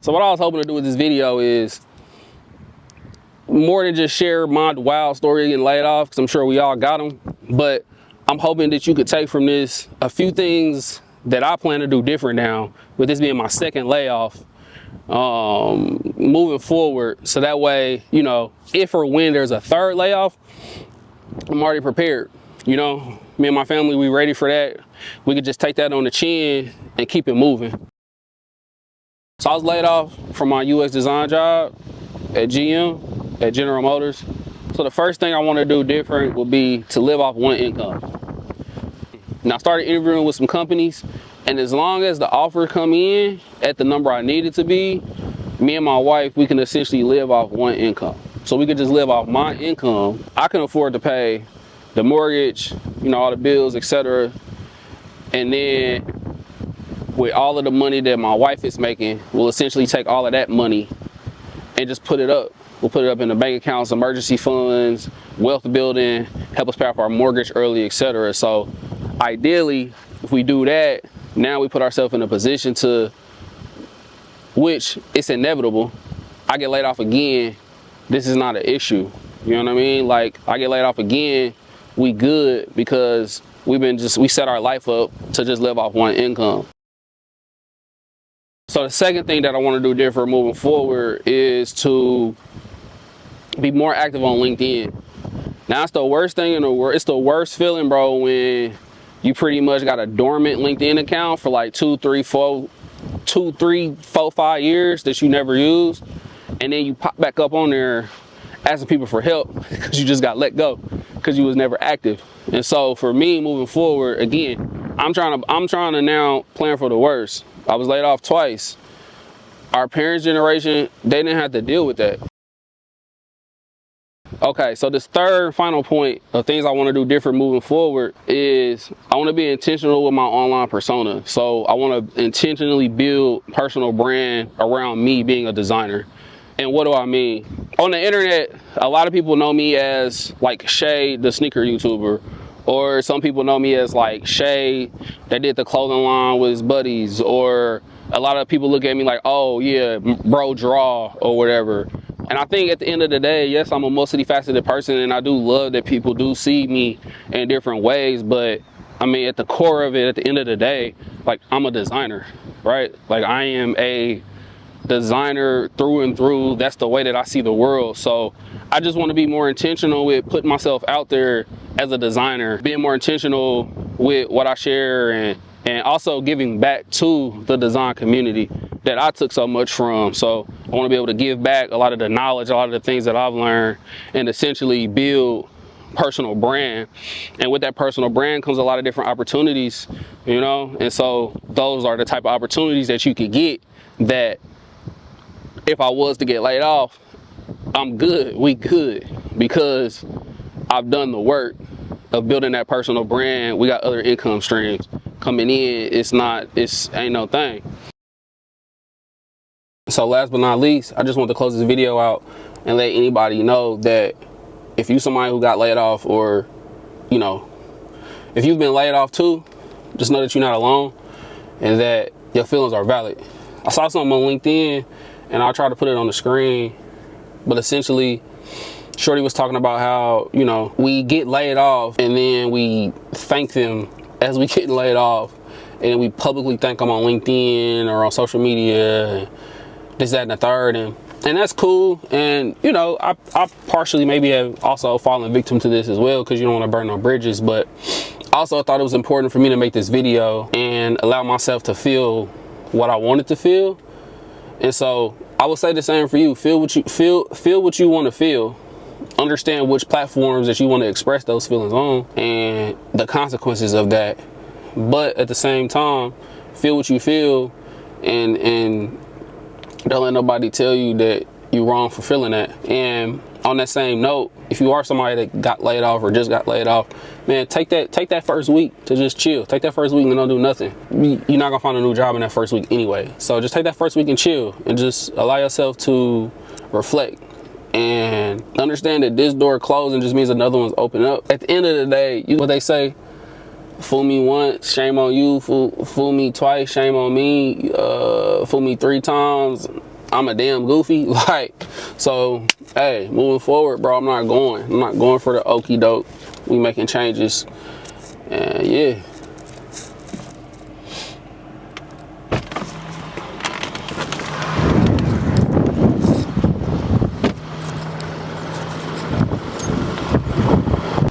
So what I was hoping to do with this video is more than just share my wild story getting laid off, because I'm sure we all got them, but I'm hoping that you could take from this a few things that I plan to do different now, with this being my second layoff, moving forward. So that way, you know, if or when there's a third layoff, I'm already prepared. You know, me and my family, we ready for that. We could just take that on the chin and keep it moving. So I was laid off from my UX design job at GM, at General Motors. So the first thing I want to do different would be to live off one income. Now I started interviewing with some companies, and as long as the offers come in at the number I need it to be, me and my wife, we can essentially live off one income. So we could just live off my income. I can afford to pay the mortgage, you know, all the bills, etc. And then with all of the money that my wife is making, we'll essentially take all of that money and just put it up. We'll put it up in the bank accounts, emergency funds, wealth building, help us pay off our mortgage early, etc. So ideally, if we do that, now we put ourselves in a position to, which it's inevitable, I get laid off again, this is not an issue. You know what I mean? Like, I get laid off again, we good, because we set our life up to just live off one income. So the second thing that I want to do different moving forward is to be more active on LinkedIn. Now, it's the worst thing in the world. It's the worst feeling, bro, when you pretty much got a dormant LinkedIn account for like 2, 3, 4, 5 years that you never used, and then you pop back up on there asking people for help because you just got let go because you was never active. And so for me, moving forward, again, I'm trying to now plan for the worst. I was laid off twice. Our parents' generation, they didn't have to deal with that. Okay, so this third final point of things I want to do different moving forward is I want to be intentional with my online persona. So I want to intentionally build personal brand around me being a designer. And what do I mean? On the internet, a lot of people know me as like Shea, the sneaker YouTuber, or some people know me as like Shea that did the clothing line with his buddies, or a lot of people look at me like, oh yeah, bro draw or whatever. And I think at the end of the day, yes, I'm a multifaceted person, and I do love that people do see me in different ways, but I mean, at the core of it, at the end of the day, like, I'm a designer, right? Like, I am a designer through and through. That's the way that I see the world. So I just want to be more intentional with putting myself out there as a designer, being more intentional with what I share, and also giving back to the design community that I took so much from. So I want to be able to give back a lot of the knowledge, a lot of the things that I've learned, and essentially build personal brand. And with that personal brand comes a lot of different opportunities, you know? And so those are the type of opportunities that you could get that if I was to get laid off, I'm good, we good, because I've done the work of building that personal brand. We got other income streams coming in. It's ain't no thing. So last but not least, I just want to close this video out and let anybody know that if you somebody who got laid off, or, you know, if you've been laid off too, just know that you're not alone and that your feelings are valid. I saw something on LinkedIn, and I'll try to put it on the screen, but essentially Shorty was talking about how, you know, we get laid off and then we thank them as we get laid off, and we publicly thank them on LinkedIn or on social media, and this, that, and the third, and that's cool. And, you know, I partially maybe have also fallen victim to this as well, because you don't want to burn no bridges, but also I thought it was important for me to make this video and allow myself to feel what I wanted to feel. And so I would say the same for you. Feel what you want to feel. Understand which platforms that you want to express those feelings on and the consequences of that. But at the same time, feel what you feel, and don't let nobody tell you that you're wrong for feeling that. And on that same note, if you are somebody that got laid off or just got laid off, man, take that first week to just chill. Take that first week and don't do nothing. You're not gonna find a new job in that first week anyway. So just take that first week and chill, and just allow yourself to reflect and understand that this door closing just means another one's open up. At the end of the day, what they say, fool me once, shame on you. Fool me twice, shame on me. Fool me 3 times, I'm a damn goofy. Like, so, hey, moving forward, bro, I'm not going for the okie doke. We making changes. And yeah.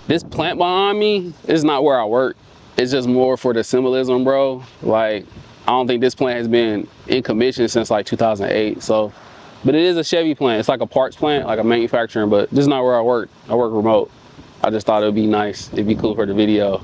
This plant behind me is not where I work. It's just more for the symbolism, bro. Like, I don't think this plant has been in commission since like 2008. So, but it is a Chevy plant. It's like a parts plant, like a manufacturing, but this is not where I work. I work remote. I just thought it would be nice. It'd be cool for the video.